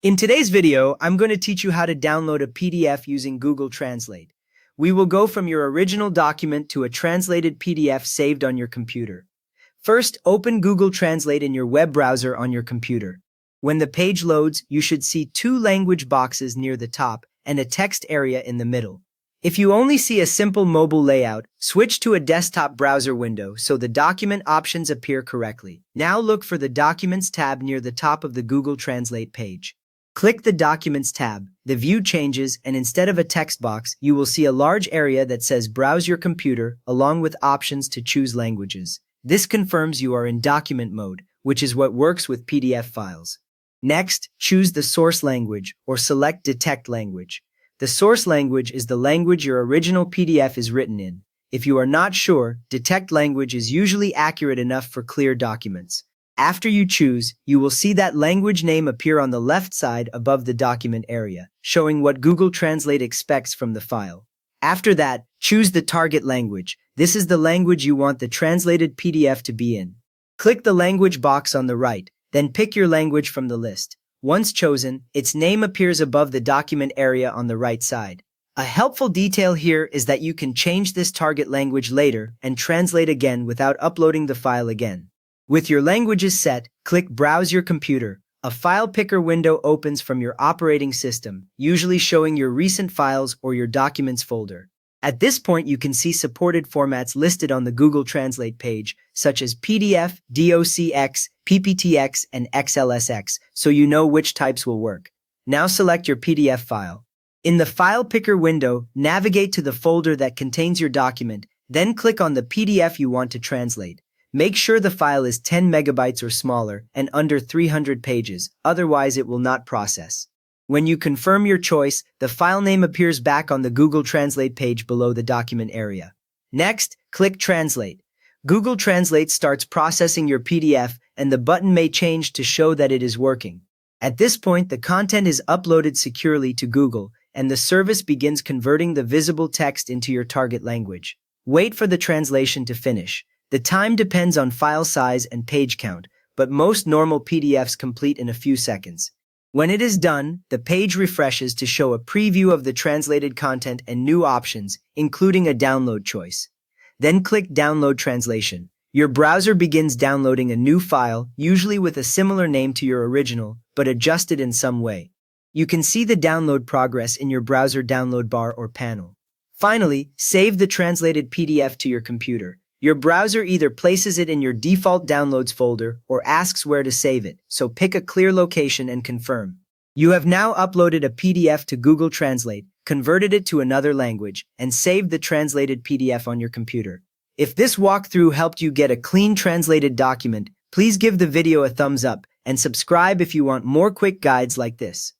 In today's video, I'm going to teach you how to download a PDF using Google Translate. We will go from your original document to a translated PDF saved on your computer. First, open Google Translate in your web browser on your computer. When the page loads, you should see two language boxes near the top and a text area in the middle. If you only see a simple mobile layout, switch to a desktop browser window so the document options appear correctly. Now look for the Documents tab near the top of the Google Translate page. Click the Documents tab, the view changes, and instead of a text box, you will see a large area that says Browse your computer, along with options to choose languages. This confirms you are in document mode, which is what works with PDF files. Next, choose the source language, or select Detect Language. The source language is the language your original PDF is written in. If you are not sure, Detect Language is usually accurate enough for clear documents. After you choose, you will see that language name appear on the left side above the document area, showing what Google Translate expects from the file. After that, choose the target language. This is the language you want the translated PDF to be in. Click the language box on the right, then pick your language from the list. Once chosen, its name appears above the document area on the right side. A helpful detail here is that you can change this target language later and translate again without uploading the file again. With your languages set, click Browse your computer. A file picker window opens from your operating system, usually showing your recent files or your Documents folder. At this point, you can see supported formats listed on the Google Translate page, such as PDF, DOCX, PPTX, and XLSX, so you know which types will work. Now select your PDF file. In the File Picker window, navigate to the folder that contains your document, then click on the PDF you want to translate. Make sure the file is 10 megabytes or smaller and under 300 pages, otherwise it will not process. When you confirm your choice, the file name appears back on the Google Translate page below the document area. Next, click Translate. Google Translate starts processing your PDF and the button may change to show that it is working. At this point, the content is uploaded securely to Google and the service begins converting the visible text into your target language. Wait for the translation to finish. The time depends on file size and page count, but most normal PDFs complete in a few seconds. When it is done, the page refreshes to show a preview of the translated content and new options, including a download choice. Then click Download Translation. Your browser begins downloading a new file, usually with a similar name to your original, but adjusted in some way. You can see the download progress in your browser download bar or panel. Finally, save the translated PDF to your computer. Your browser either places it in your default downloads folder or asks where to save it, so pick a clear location and confirm. You have now uploaded a PDF to Google Translate, converted it to another language, and saved the translated PDF on your computer. If this walkthrough helped you get a clean translated document, please give the video a thumbs up and subscribe if you want more quick guides like this.